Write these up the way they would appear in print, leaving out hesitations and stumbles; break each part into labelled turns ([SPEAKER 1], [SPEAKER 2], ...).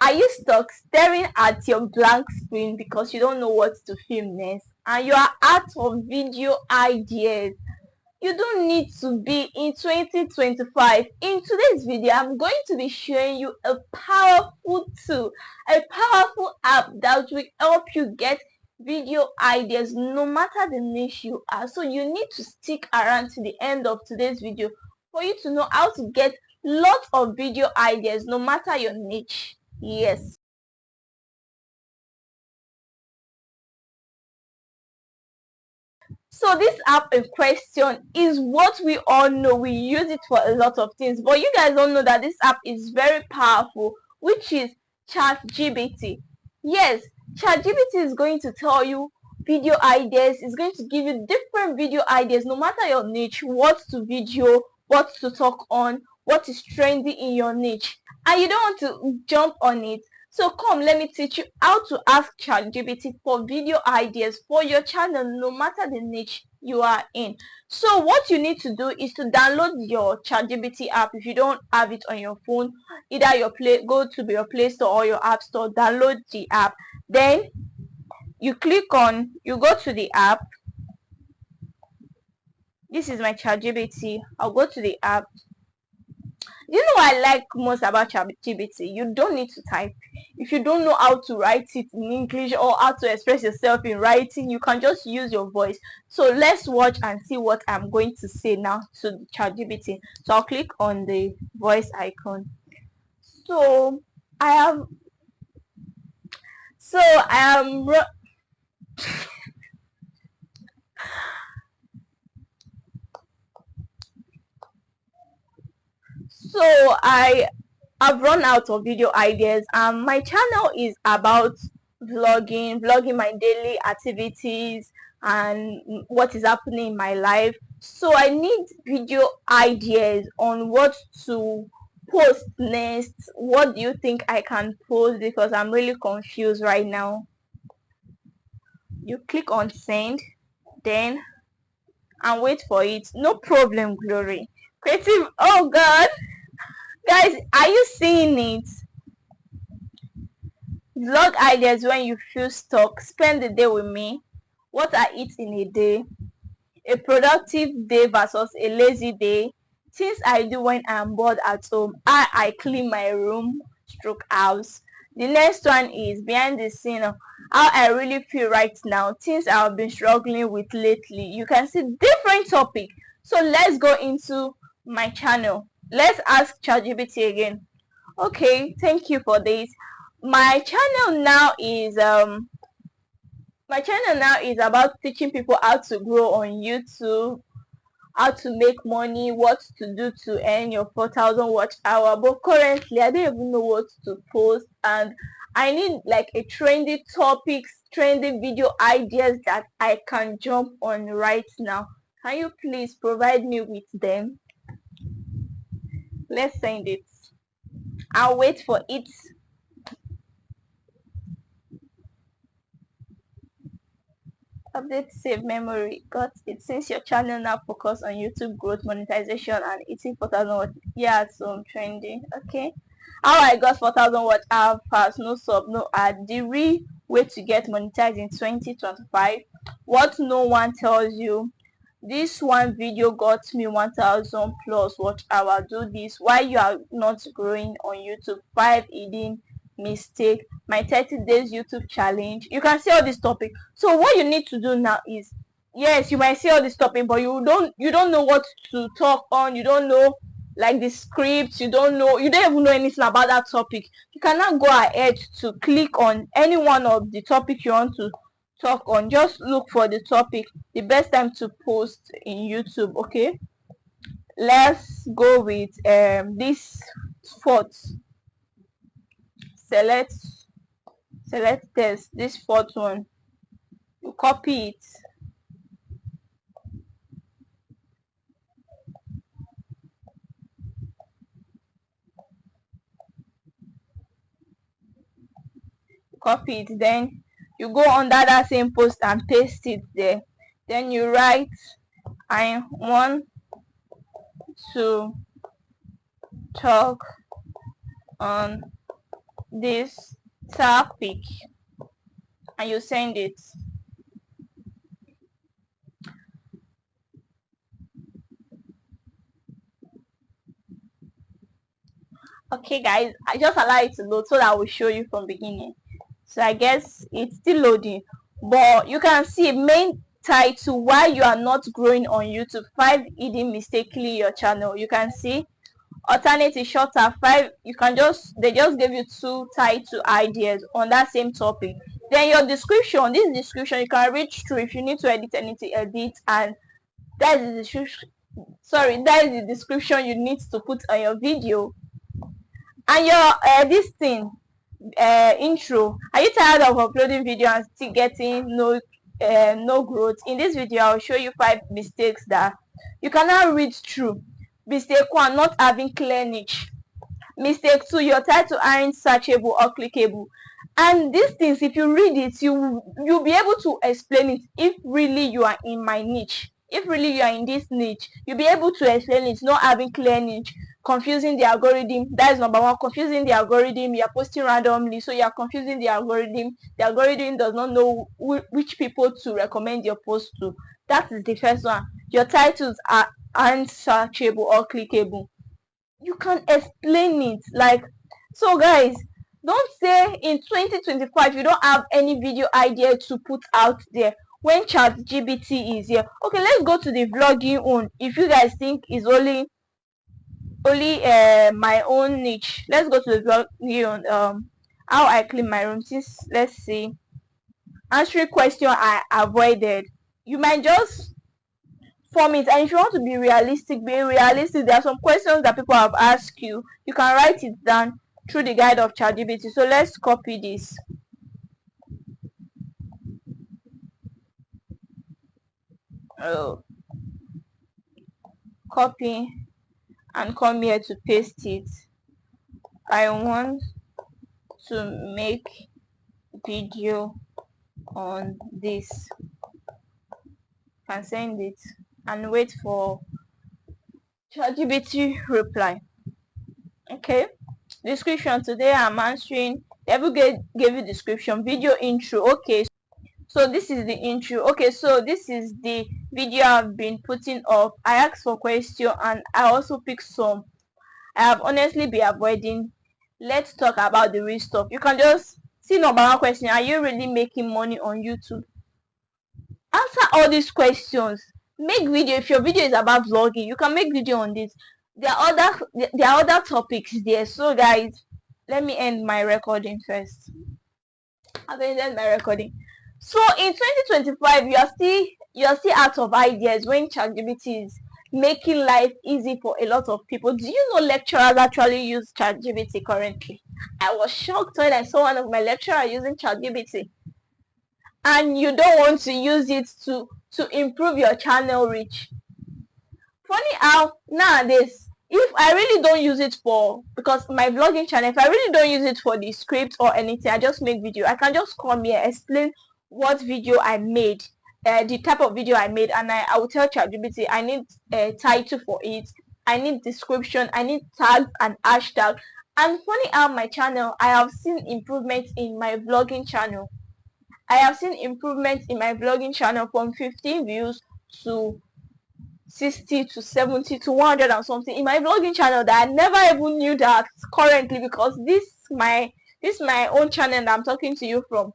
[SPEAKER 1] Are you stuck staring at your blank screen because you don't know what to film next and you are out of video ideas? You don't need to be in 2025. In today's video, I'm going to be showing you a powerful tool, a powerful app that will help you get video ideas no matter the niche you are. So you need to stick around to the end of today's video for you to know how to get lots of video ideas no matter your niche. Yes. So this app in question is what we all know. We use it for a lot of things, but you guys don't know that this app is very powerful, which is ChatGPT. Yes, ChatGPT is going to tell you video ideas. It's going to give you different video ideas no matter your niche, what to video, what to talk on, what is trendy in your niche, and you don't want to jump on it. So come, let me teach you how to ask ChatGPT for video ideas for your channel no matter the niche you are in. So what you need to do is to download your ChatGPT app. If you don't have it on your phone, either go to your Play Store or your App Store, download the app. Then you go to the app. This is my ChatGPT. I'll go to the app. You know what I like most about ChatGPT? You don't need to type. If you don't know how to write it in English or how to express yourself in writing, you can just use your voice. So let's watch and see what I'm going to say now to ChatGPT. So I'll click on the voice icon. So I have so I am so I have run out of video ideas. My channel is about vlogging my daily activities and what is happening in my life. So I need video ideas on what to post next. What do you think I can post? Because I'm really confused right now. You click on send, then and wait for it. No problem, Glory. Creative. Oh God, guys, are you seeing it? Vlog ideas when you feel stuck. Spend the day with me. What I eat in a day. A productive day versus a lazy day. Things I do when I'm bored at home. I clean my room stroke house. The next one is behind the scene of how I really feel right now. Things I've been struggling with lately. You can see different topic. So let's go into my channel. Let's ask ChatGPT again. Okay, thank you for this. My channel now is about teaching people how to grow on YouTube, how to make money, what to do to earn your 4,000 watch hour. But currently I don't even know what to post, and I need like a trendy topics, trendy video ideas that I can jump on right now. Can you please provide me with them? Let's send it. I'll wait for it. Update save memory. Got it. Since your channel now focus on YouTube growth, monetization, and eating 4,000 watch. Yeah, so trending. Okay. How I got 4,000 watch hours fast, no sub, no ad. The real way to get monetized in 2025. What no one tells you. This one video got me 1,000 plus watch hour. Do this. Why you are not growing on YouTube? 5 hidden mistake. My 30 days YouTube challenge. You can see all this topic. So what you need to do now is, yes, you might see all this topic, but you don't know what to talk on. You don't know like the scripts. You don't even know anything about that topic. You cannot go ahead to click on any one of the topic you want to talk on. Just look for the topic, the best time to post in YouTube. Okay, let's go with this fourth. Select test, this fourth one. You copy it, then you go under that same post and paste it there. Then you write, I want to talk on this topic and you send it. Okay guys, I just allow it to load so that I will show you from beginning. So I guess it's still loading, but you can see main title, why you are not growing on YouTube, 5 hidden mistakenly your channel. You can see alternative shorter 5. You can just, they just gave you 2 title ideas on that same topic. Then your description, this description you can read through. If you need to edit anything, edit, and that is the description. Sorry, that is the description you need to put on your video. And your this thing, intro. Are you tired of uploading video and still getting no growth? In this video I'll show you 5 mistakes that you cannot read through. Mistake 1, not having clear niche. Mistake 2, your title aren't searchable or clickable. And these things, if you read it, you'll be able to explain it. If really you are in my niche, if really you are in this niche, you'll be able to explain it. Not having clear niche, confusing the algorithm. That is number 1. Confusing the algorithm. You are posting randomly, so you are confusing the algorithm. The algorithm does not know which people to recommend your post to. That is the first one. Your titles aren't searchable or clickable. You can explain it. Like, so guys, don't say in 2025 you don't have any video idea to put out there when ChatGPT is here. Okay, let's go to the vlogging one. If you guys think is only my own niche, let's go to the vlogging one. How I clean my room. Since, let's see, answering question I avoided. You might just form it, and if you want to be realistic, be realistic. There are some questions that people have asked you. You can write it down through the guide of ChatGPT. So let's copy this. Oh, copy and come here to paste it. I want to make video on this. Can send it and wait for ChatGPT reply. Okay, description. Today I'm answering. Ever gave you description, video intro. Okay, so this is the intro. Okay, so this is the video I've been putting up. I asked for question and I also picked some I have honestly been avoiding. Let's talk about the real stuff. You can just see number 1 question: are you really making money on YouTube? Answer all these questions. Make video. If your video is about vlogging, you can make video on this. There are other topics there. So guys, let me end my recording first. I've ended my recording. So in 2025, you are still out of ideas when ChatGPT is making life easy for a lot of people. Do you know lecturers actually use ChatGPT currently? I was shocked when I saw one of my lecturers using ChatGPT. And you don't want to use it to improve your channel reach. Funny how nowadays, if I really don't use it for, because my vlogging channel, if I really don't use it for the script or anything, I just make video. I can just come here, explain what video I made, the type of video I made, and I will tell ChatGPT I need a title for it, I need description, I need tags and hashtag. And funny how my channel, I have seen improvements in my vlogging channel. I have seen improvements in my vlogging channel from 15 views to 60 to 70 to 100 and something in my vlogging channel that I never even knew that currently, because this my own channel that I'm talking to you from.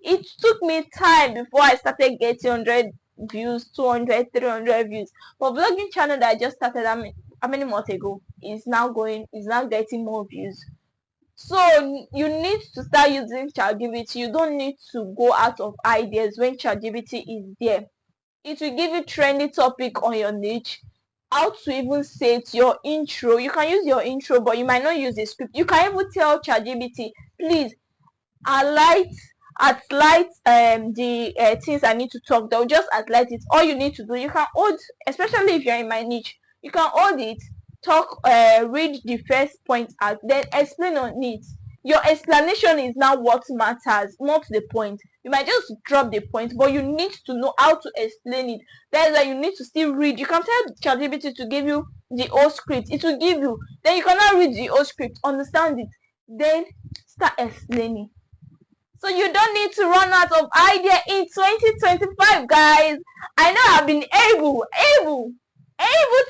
[SPEAKER 1] It took me time before I started getting 100 views, 200, 300 views. But vlogging channel that I just started how many months ago is now getting more views. So you need to start using ChatGPT. You don't need to go out of ideas when ChatGPT is there. It will give you trendy topic on your niche, how to even say it, your intro. You can use your intro, but you might not use the script. You can even tell ChatGPT, please highlight the things I need to talk. They'll just highlight it. All you need to do, you can hold, especially if you're in my niche, you can hold it, talk, read the first point out, then explain on it. Your explanation is now what matters, not the point. You might just drop the point, but you need to know how to explain it. That is why you need to still read. You can tell ChatGPT to give you the whole script. It will give you. Then you cannot read the whole script, understand it. then start explaining. So you don't need to run out of idea in 2025, guys. I know I've been able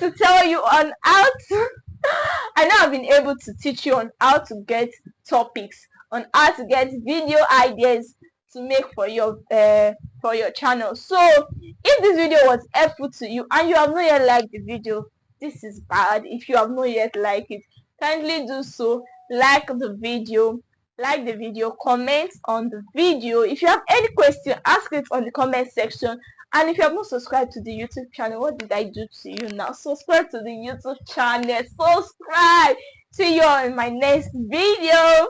[SPEAKER 1] to tell you on how to I know I've been able to teach you on how to get topics, on how to get video ideas to make for your channel. So if this video was helpful to you and you have not yet liked the video, this is bad. If you have not yet liked it, kindly do so. Like the video, comment on the video. If you have any question, ask it on the comment section. And if you have not subscribed to the YouTube channel, what did I do to you now? Subscribe to the YouTube channel. Subscribe. See you all in my next video.